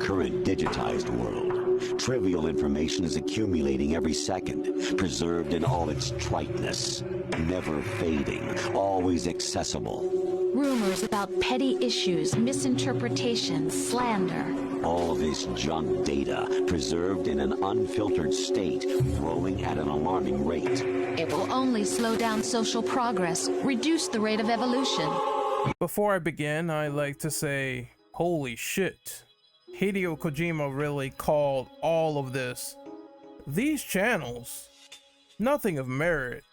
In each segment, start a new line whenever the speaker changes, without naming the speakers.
current digitized world, trivial information is accumulating every second, preserved in all its triteness, never fading, always accessible.
Rumors about petty issues, misinterpretations, slander.
All this junk data, preserved in an unfiltered state, growing at an alarming rate.
It will only slow down social progress, reduce the rate of evolution.
Before I begin, I like to say, holy shit. Hideo Kojima really called all of this. These channels, nothing of merit,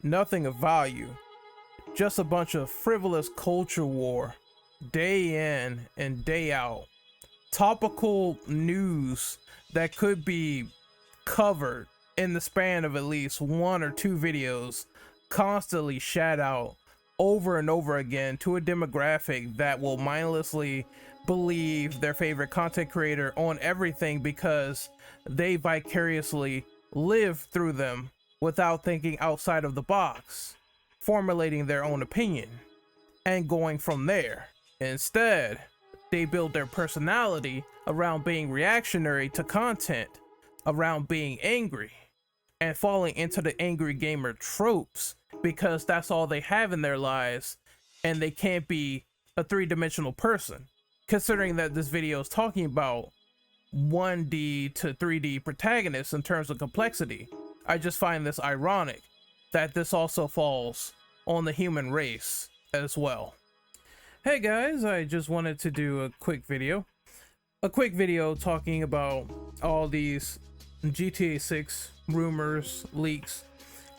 nothing of value, just a bunch of frivolous culture war, day in and day out. Topical news that could be covered in the span of at least 1 or 2 videos, constantly shat out over and over again to a demographic that will mindlessly believe their favorite content creator on everything because they vicariously live through them without thinking outside of the box, formulating their own opinion, and going from there. Instead, they build their personality around being reactionary to content, around being angry, and falling into the angry gamer tropes because that's all they have in their lives and they can't be a 3-dimensional person. Considering that this video is talking about 1D to 3D protagonists in terms of complexity, I just find this ironic that this also falls on the human race as well. Hey guys, I just wanted to do a quick video talking about all these GTA 6 rumors, leaks,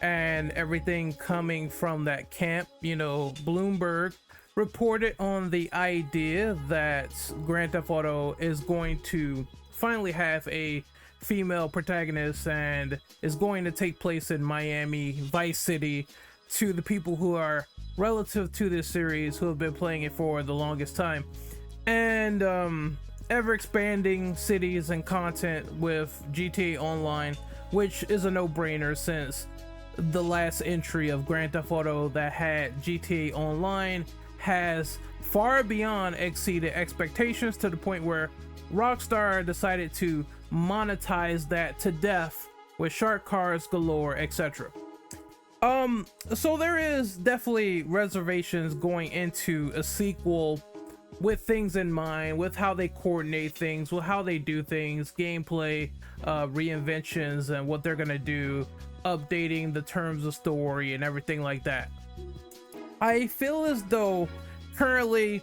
and everything coming from that camp. You know, Bloomberg reported on the idea that Grand Theft Auto is going to finally have a female protagonist and is going to take place in Miami, Vice City, to the people who are relative to this series who have been playing it for the longest time. And ever expanding cities and content with GTA Online, which is a no-brainer since the last entry of Grand Theft Auto that had GTA Online has far beyond exceeded expectations, to the point where Rockstar decided to monetize that to death with shark cars galore, etc. So there is definitely reservations going into a sequel with things in mind, with how they coordinate things, with how they do things, gameplay, reinventions, and what they're gonna do, updating the terms of story and everything like that. I feel as though currently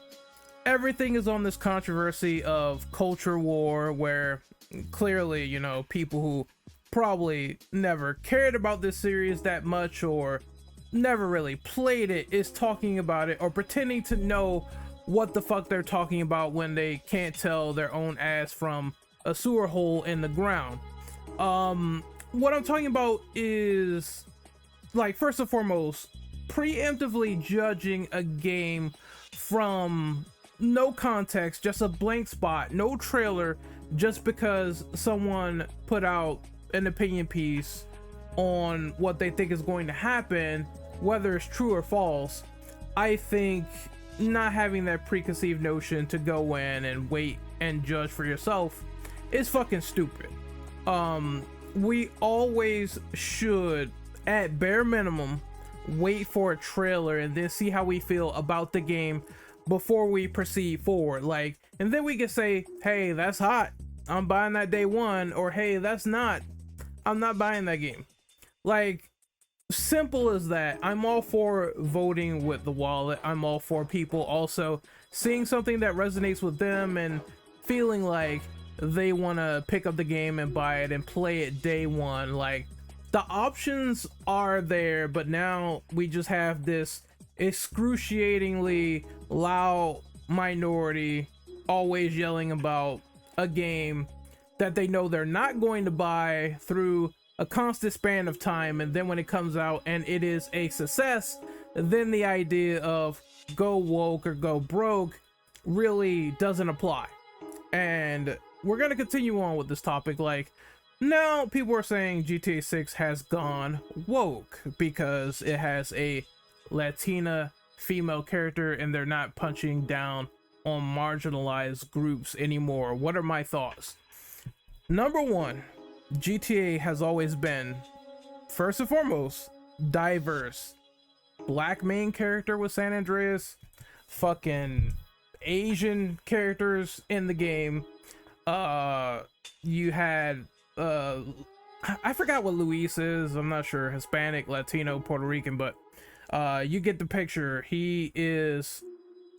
everything is on this controversy of culture war, where clearly, you know, people who probably never cared about this series that much or never really played it is talking about it or pretending to know what the fuck they're talking about when they can't tell their own ass from a sewer hole in the ground. What I'm talking about is, like, first and foremost, preemptively judging a game from no context, just a blank spot, no trailer, just because someone put out an opinion piece on what they think is going to happen, whether it's true or false. I think not having that preconceived notion to go in and wait and judge for yourself is fucking stupid. We always should, at bare minimum, wait for a trailer and then see how we feel about the game before we proceed forward. Like, and then we can say, hey, that's hot, I'm buying that day one, or hey, that's not, I'm not buying that game. Like, simple as that. I'm all for voting with the wallet. I'm all for people also seeing something that resonates with them and feeling like they want to pick up the game and buy it and play it day one. Like, the options are there, but now we just have this excruciatingly loud minority always yelling about a game that they know they're not going to buy through a constant span of time, and then when it comes out and it is a success, then the idea of go woke or go broke really doesn't apply. And we're gonna continue on with this topic. Like, now people are saying GTA 6 has gone woke because it has a Latina female character and they're not punching down on marginalized groups anymore. What are my thoughts? Number one, GTA has always been, first and foremost, diverse. Black main character with San Andreas, fucking Asian characters in the game. You had I forgot what Luis is. I'm not sure. Hispanic, Latino, Puerto Rican, but you get the picture. He is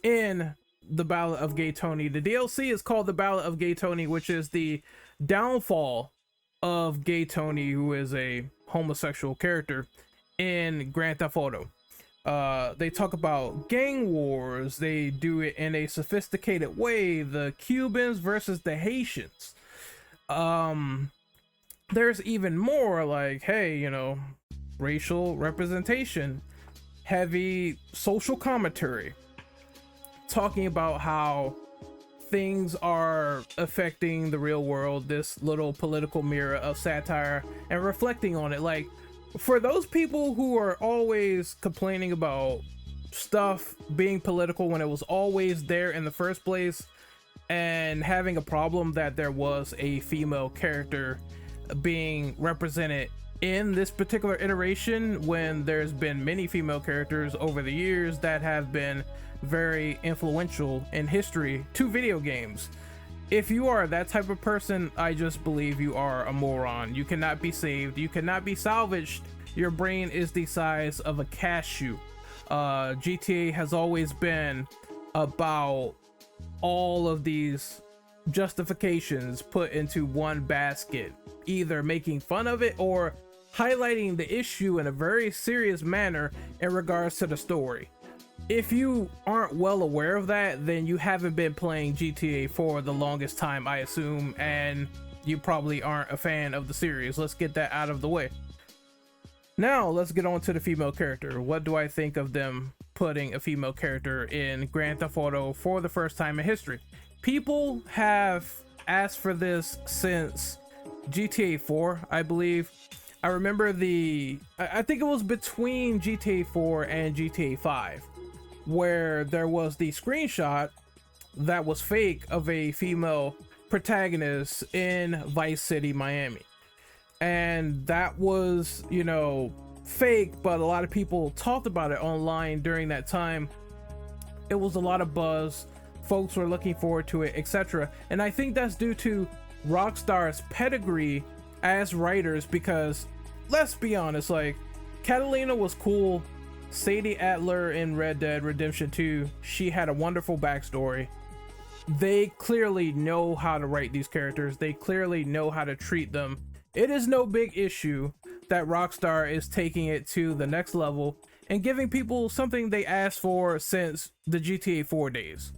in the Ballad of Gay Tony. The DLC is called the Ballad of Gay Tony, which is the downfall of Gay Tony, who is a homosexual character in Grand Theft Auto. They talk about gang wars. They do it in a sophisticated way. The Cubans versus the Haitians. There's even more, like, hey, you know, racial representation, heavy social commentary, talking about how things are affecting the real world, this little political mirror of satire, and reflecting on it. Like, for those people who are always complaining about stuff being political when it was always there in the first place, and having a problem that there was a female character being represented in this particular iteration, when there's been many female characters over the years that have been very influential in history to video games. If you are that type of person, I just believe you are a moron. You cannot be saved. You cannot be salvaged. Your brain is the size of a cashew. GTA has always been about all of these justifications put into one basket, either making fun of it or highlighting the issue in a very serious manner in regards to the story. If you aren't well aware of that, then you haven't been playing GTA for the longest time, I assume, and you probably aren't a fan of the series. Let's get that out of the way. Now, let's get on to the female character. What do I think of them putting a female character in Grand Theft Auto for the first time in history? People have asked for this since GTA 4, I believe. I remember I think it was between GTA 4 and GTA 5, where there was the screenshot that was fake of a female protagonist in Vice City, Miami. And that was, you know, fake, but a lot of people talked about it online during that time. It was a lot of buzz. Folks were looking forward to it, etc. And I think that's due to Rockstar's pedigree as writers, because let's be honest, like, Catalina was cool. Sadie Adler in Red Dead Redemption 2, she had a wonderful backstory. They clearly know how to write these characters. They clearly know how to treat them. It is no big issue that Rockstar is taking it to the next level and giving people something they asked for since the GTA 4 days.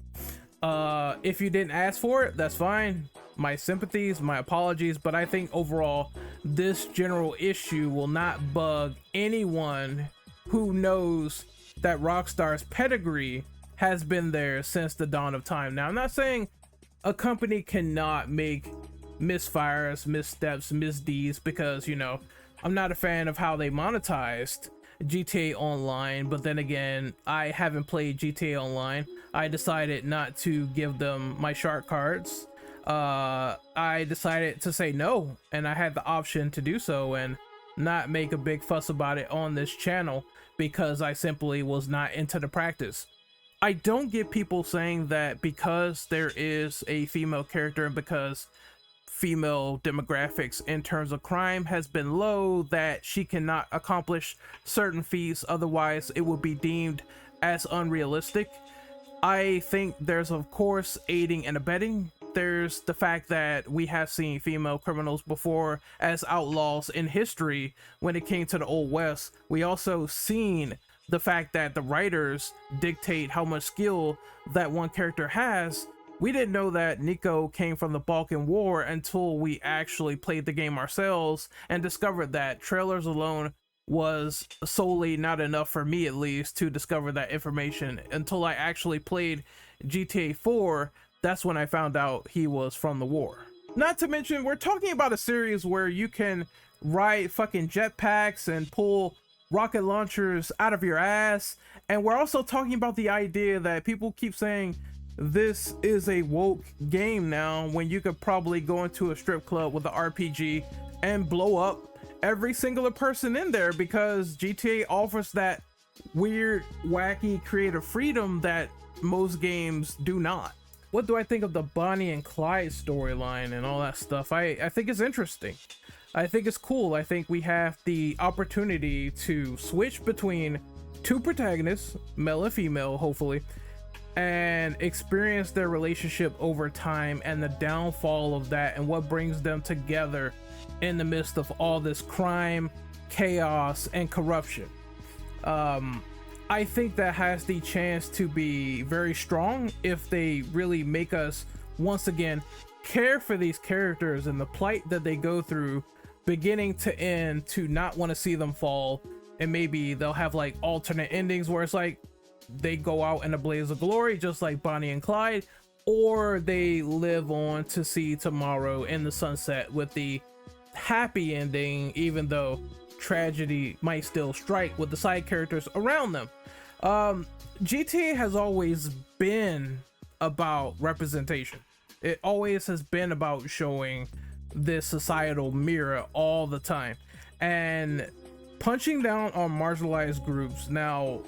If you didn't ask for it, that's fine. My sympathies, my apologies, but I think overall this general issue will not bug anyone who knows that Rockstar's pedigree has been there since the dawn of time. Now, I'm not saying a company cannot make misfires, missteps, misdeeds, because, you know, I'm not a fan of how they monetized GTA Online, but then again, I haven't played GTA Online. I decided not to give them my shark cards. I decided to say no, and I had the option to do so and not make a big fuss about it on this channel, because I simply was not into the practice. I don't get people saying that because there is a female character and because female demographics in terms of crime has been low, that she cannot accomplish certain feats, otherwise it would be deemed as unrealistic. I think there's, of course, aiding and abetting. There's the fact that we have seen female criminals before as outlaws in history when it came to the Old West. We also seen the fact that the writers dictate how much skill that one character has. We didn't know that Nico came from the Balkan War until we actually played the game ourselves and discovered that trailers alone was solely not enough, for me at least, to discover that information. Until I actually played GTA 4, that's when I found out he was from the war. Not to mention, we're talking about a series where you can ride fucking jetpacks and pull rocket launchers out of your ass. And we're also talking about the idea that people keep saying this is a woke game now, when you could probably go into a strip club with an RPG and blow up every single person in there, because GTA offers that weird, wacky, creative freedom that most games do not. What do I think of the Bonnie and Clyde storyline and all that stuff? I think it's interesting. I think it's cool. I think we have the opportunity to switch between two protagonists, male and female, hopefully, and experience their relationship over time and the downfall of that and what brings them together in the midst of all this crime, chaos, and corruption. I think that has the chance to be very strong if they really make us once again care for these characters and the plight that they go through beginning to end, to not want to see them fall. And maybe they'll have like alternate endings where it's like they go out in a blaze of glory just like Bonnie and Clyde, or they live on to see tomorrow in the sunset with the happy ending, even though tragedy might still strike with the side characters around them. GTA has always been about representation. It always has been about showing this societal mirror all the time and punching down on marginalized groups. Now,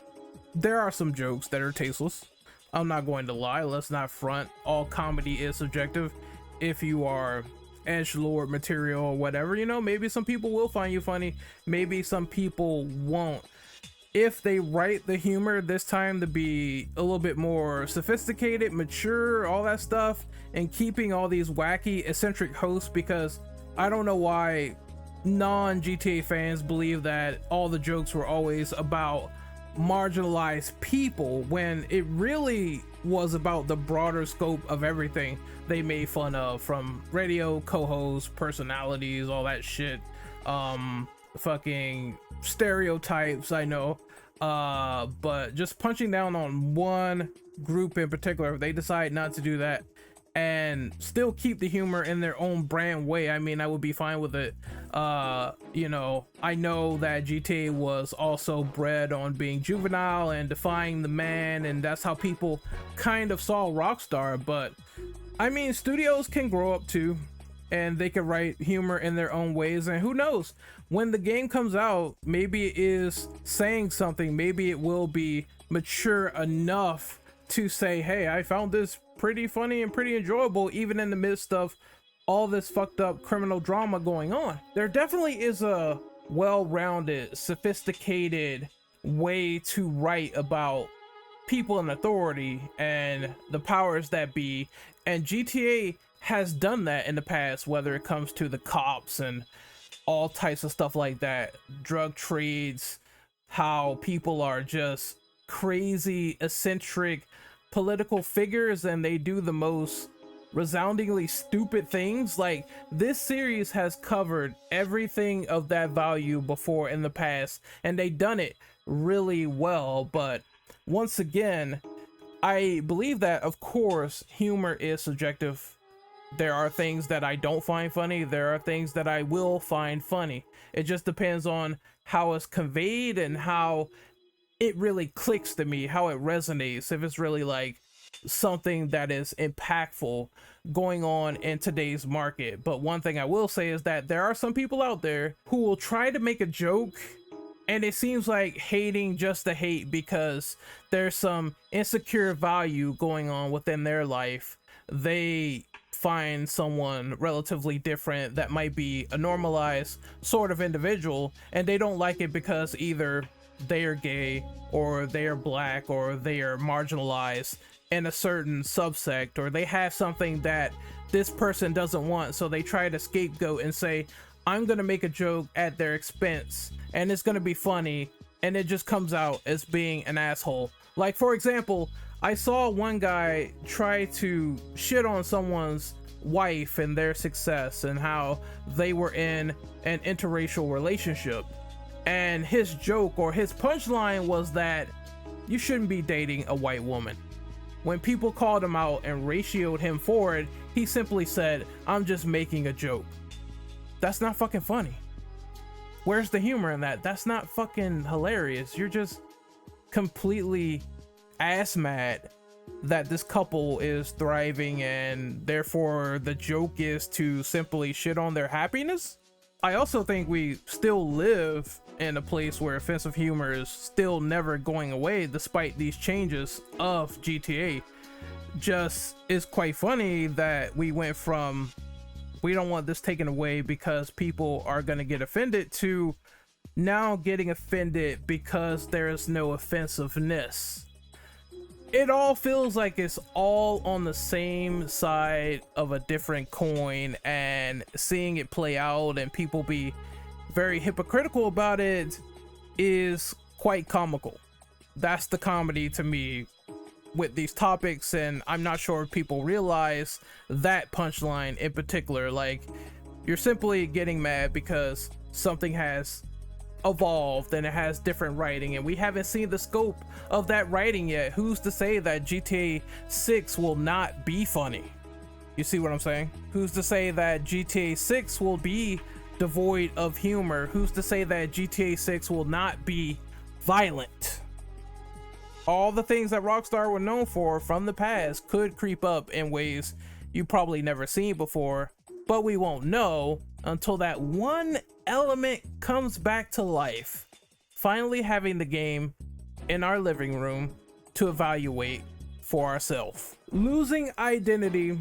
there are some jokes that are tasteless. I'm not going to lie. Let's not front. All comedy is subjective. If you are edgelord material or whatever, you know, maybe some people will find you funny. Maybe some people won't. If they write the humor this time to be a little bit more sophisticated, mature, all that stuff, and keeping all these wacky, eccentric hosts, because I don't know why non-GTA fans believe that all the jokes were always about marginalized people, when it really was about the broader scope of everything they made fun of, from radio co-hosts, personalities, all that shit, fucking stereotypes, I know, but just punching down on one group in particular, if they decide not to do that and still keep the humor in their own brand way, I mean, I would be fine with it. You know, I know that GTA was also bred on being juvenile and defying the man, and that's how people kind of saw Rockstar, but I mean, studios can grow up too, and they can write humor in their own ways, and who knows, when the game comes out, maybe it is saying something, maybe it will be mature enough to say, hey, I found this pretty funny and pretty enjoyable, even in the midst of all this fucked up criminal drama going on. There definitely is a well-rounded, sophisticated way to write about people in authority and the powers that be, and GTA has done that in the past, whether it comes to the cops and all types of stuff like that, drug trades, how people are just crazy, eccentric political figures, and they do the most resoundingly stupid things. Like, this series has covered everything of that value before in the past, and they done it really well. But once again, I believe that, of course, humor is subjective. There are things that I don't find funny. There are things that I will find funny. It just depends on how it's conveyed and how it really clicks to me, how it resonates. If it's really like something that is impactful going on in today's market. But one thing I will say is that there are some people out there who will try to make a joke, and it seems like hating just to hate because there's some insecure value going on within their life. They find someone relatively different that might be a normalized sort of individual, and they don't like it because either they are gay, or they are black, or they are marginalized in a certain subsect, or they have something that this person doesn't want, so they try to scapegoat and say, I'm gonna make a joke at their expense and it's gonna be funny, and it just comes out as being an asshole. Like, for example, I saw one guy try to shit on someone's wife and their success and how they were in an interracial relationship, and his joke or his punchline was that you shouldn't be dating a white woman. When people called him out and ratioed him for it, he simply said, I'm just making a joke. That's not fucking funny. Where's the humor in that? That's not fucking hilarious. You're just completely ass mad that this couple is thriving and therefore the joke is to simply shit on their happiness. I also think we still live in a place where offensive humor is still never going away despite these changes of GTA. Just is quite funny that we went from we don't want this taken away because people are going to get offended to now getting offended because there is no offensiveness. It all feels like it's all on the same side of a different coin, and seeing it play out and people be very hypocritical about it is quite comical. That's the comedy to me with these topics, and I'm not sure if people realize that punchline in particular. Like, you're simply getting mad because something has evolved and it has different writing, and we haven't seen the scope of that writing yet. Who's to say that GTA 6 will not be funny? You see what I'm saying? Who's to say that GTA 6 will be devoid of humor? Who's to say that GTA 6 will not be violent? All the things that Rockstar were known for from the past could creep up in ways you probably never seen before, but we won't know until that one element comes back to life. Finally having the game in our living room to evaluate for ourselves. Losing identity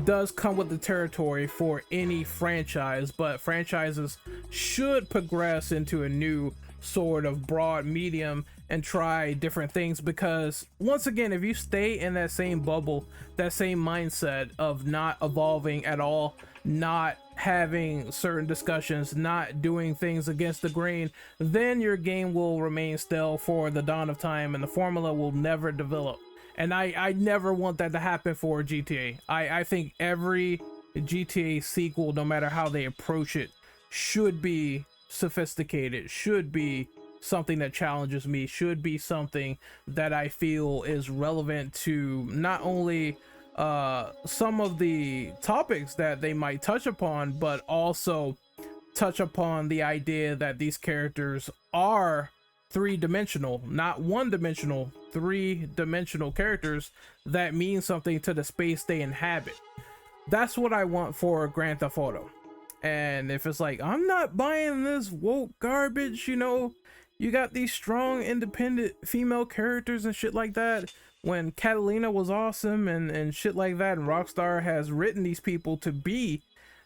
does come with the territory for any franchise, but franchises should progress into a new sort of broad medium and try different things, because once again, if you stay in that same bubble, that same mindset of not evolving at all, not having certain discussions, not doing things against the grain, then your game will remain stale for the dawn of time and the formula will never develop. And I never want that to happen for GTA. I think every GTA sequel, no matter how they approach it, should be sophisticated, should be something that challenges me, should be something that I feel is relevant to not only some of the topics that they might touch upon, but also touch upon the idea that these characters are three-dimensional, not one-dimensional, three-dimensional characters that mean something to the space they inhabit. That's what I want for Grand Theft Auto. And if it's like, I'm not buying this woke garbage, you know, you got these strong independent female characters and shit like that, when Catalina was awesome and shit like that, and Rockstar has written these people to be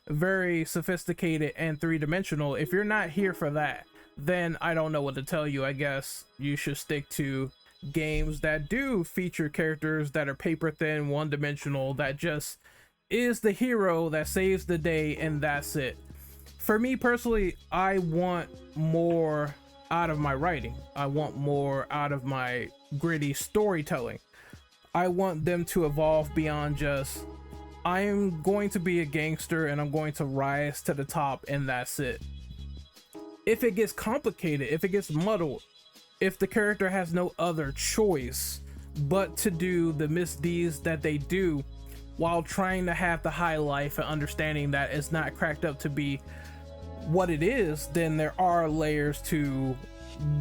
very sophisticated and three-dimensional. If you're not here for that, then I don't know what to tell you. I guess you should stick to games that do feature characters that are paper thin, one-dimensional, that just is the hero that saves the day, and that's it. For me personally, I want more out of my writing. I want more out of my gritty storytelling. I want them to evolve beyond just, I'm going to be a gangster and I'm going to rise to the top and that's it. If it gets complicated, if it gets muddled, if the character has no other choice but to do the misdeeds that they do while trying to have the high life and understanding that it's not cracked up to be what it is, then there are layers to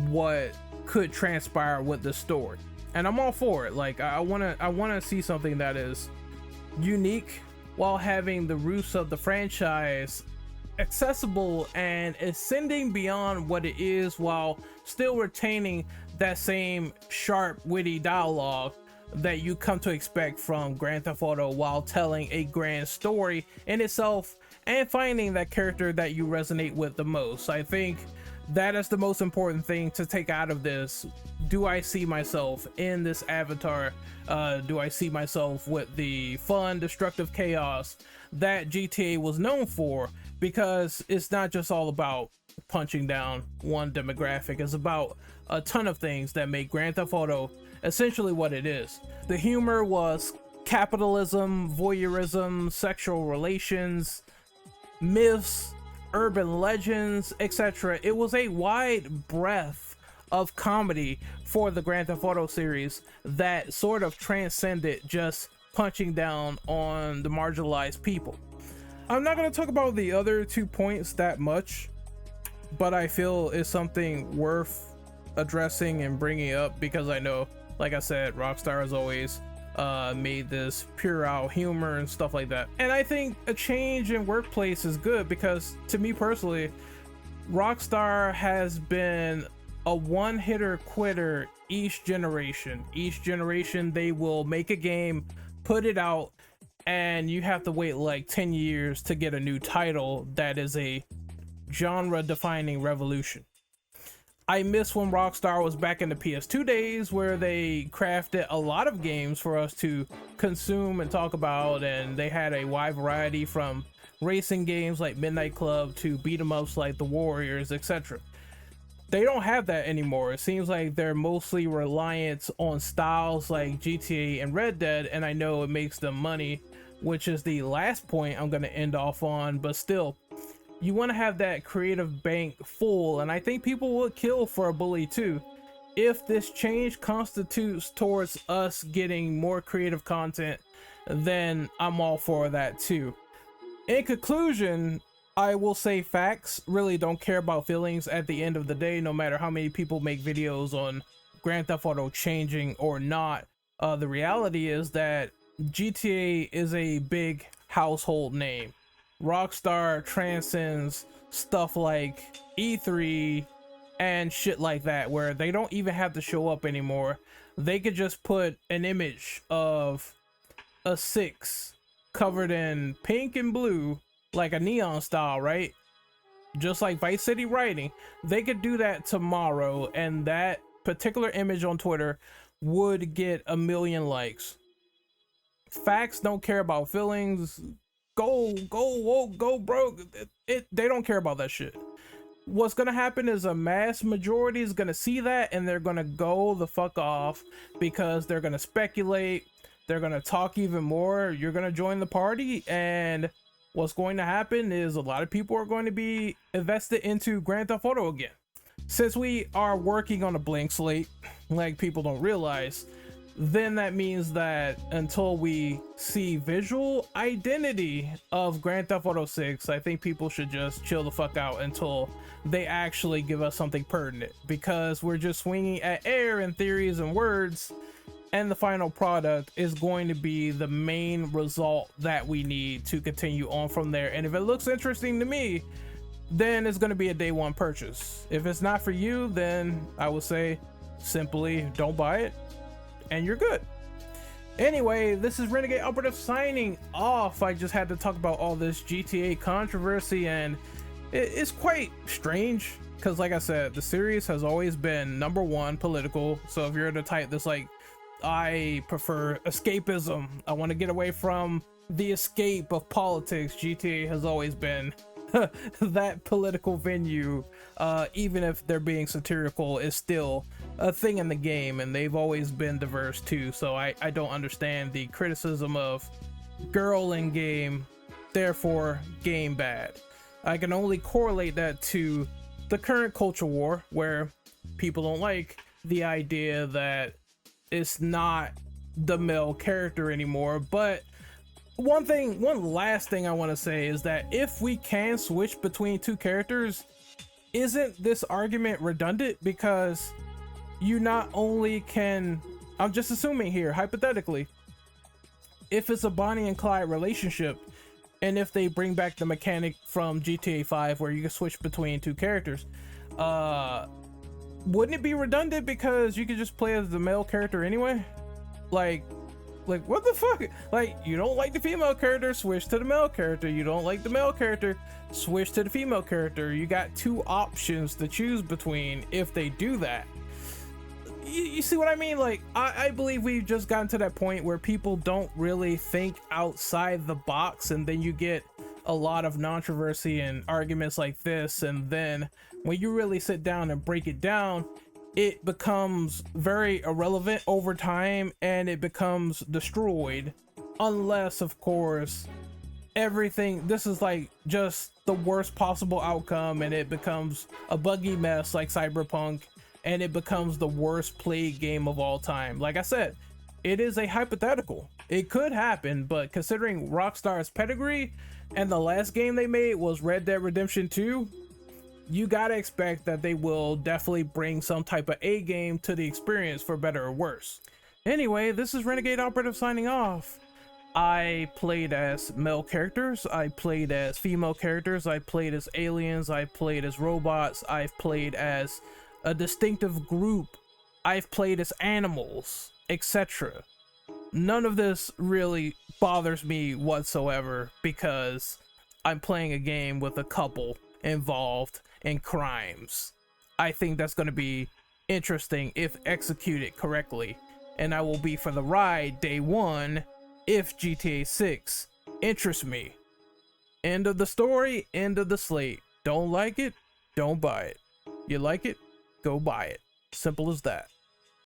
what could transpire with the story, and I'm all for it. Like, I want to see something that is unique while having the roots of the franchise accessible and ascending beyond what it is, while still retaining that same sharp, witty dialogue that you come to expect from Grand Theft Auto, while telling a grand story in itself and finding that character that you resonate with the most. I think that is the most important thing to take out of this. Do I see myself in this avatar? Do I see myself with the fun, destructive chaos that GTA was known for? Because it's not just all about punching down one demographic. It's about a ton of things that make Grand Theft Auto essentially what it is. The humor was capitalism, voyeurism, sexual relations, myths, urban legends, etc. It was a wide breadth of comedy for the Grand Theft Auto series that sort of transcended just punching down on the marginalized people. I'm not going to talk about the other 2 points that much, but I feel it's something worth addressing and bringing up because I know, like I said, Rockstar is always made this pure out humor and stuff like that. And I think a change in workplace is good because, to me personally, Rockstar has been a one-hitter quitter each generation. Each generation they will make a game, put it out, and you have to wait like 10 years to get a new title that is a genre-defining revolution. I miss when Rockstar was back in the PS2 days where they crafted a lot of games for us to consume and talk about, and they had a wide variety from racing games like Midnight Club to beat 'em ups like The Warriors, etc. They don't have that anymore. It seems like they're mostly reliant on styles like GTA and Red Dead, and I know it makes them money, which is the last point I'm going to end off on, but still, you want to have that creative bank full, and I think people would kill for a Bully 2 if this change constitutes towards us getting more creative content. Then I'm all for that too. In conclusion, I will say facts really don't care about feelings at the end of the day, no matter how many people make videos on Grand Theft Auto changing or not. The reality is that GTA is a big household name. Rockstar transcends stuff like E3 and shit like that, where they don't even have to show up anymore. They could just put an image of a 6 covered in pink and blue, like a neon style, right? Just like Vice City writing. They could do that tomorrow, and that particular image on Twitter would get 1 million likes. Facts don't care about feelings. Go woke, go broke. They don't care about that shit. What's gonna happen is a mass majority is gonna see that, and they're gonna go the fuck off because they're gonna speculate. They're gonna talk even more. You're gonna join the party, and what's going to happen is a lot of people are going to be invested into Grand Theft Auto again. Since we are working on a blank slate, like people don't realize, then that means that until we see visual identity of Grand Theft Auto 6, I think people should just chill the fuck out until they actually give us something pertinent, because we're just swinging at air and theories and words, and the final product is going to be the main result that we need to continue on from there. And if it looks interesting to me, then it's going to be a day one purchase. If it's not for you, then I would say simply don't buy it and you're good. Anyway, this is Renegade Operative signing off. I just had to talk about all this GTA controversy, and it's quite strange because, like I said, the series has always been #1 political. So if you're the type that's like, I prefer escapism, I want to get away from the escape of politics, GTA has always been that political venue. Even if they're being satirical, is still a thing in the game, and they've always been diverse too. So I don't understand the criticism of girl in game, therefore game bad. I can only correlate that to the current culture war, where people don't like the idea that it's not the male character anymore. But one last thing I want to say is that if we can switch between two characters, isn't this argument redundant? Because you not only can, I'm just assuming here, hypothetically, if it's a Bonnie and Clyde relationship, and if they bring back the mechanic from GTA 5 where you can switch between two characters, wouldn't it be redundant because you could just play as the male character anyway? Like what the fuck? Like, you don't like the female character, switch to the male character. You don't like the male character, switch to the female character. You got two options to choose between if they do that. You see what I mean? Like, I believe we've just gotten to that point where people don't really think outside the box, and then you get a lot of controversy and arguments like this, and then when you really sit down and break it down, it becomes very irrelevant over time, and it becomes destroyed, unless of course everything, this is like just the worst possible outcome, and it becomes a buggy mess like Cyberpunk, and it becomes the worst played game of all time. Like I said, it is a hypothetical, it could happen, but considering Rockstar's pedigree, and the last game they made was Red Dead Redemption 2, you gotta expect that they will definitely bring some type of A game to the experience, for better or worse. Anyway, this is Renegade Operative signing off. I played as male characters, I played as female characters, I played as aliens, I played as robots, I've played as a distinctive group, I've played as animals, etc. None of this really bothers me whatsoever because I'm playing a game with a couple involved in crimes. I think that's going to be interesting if executed correctly, and I will be for the ride day one if GTA 6 interests me. End of the story, end of the slate. Don't like it? Don't buy it. You like it? Go buy it. Simple as that.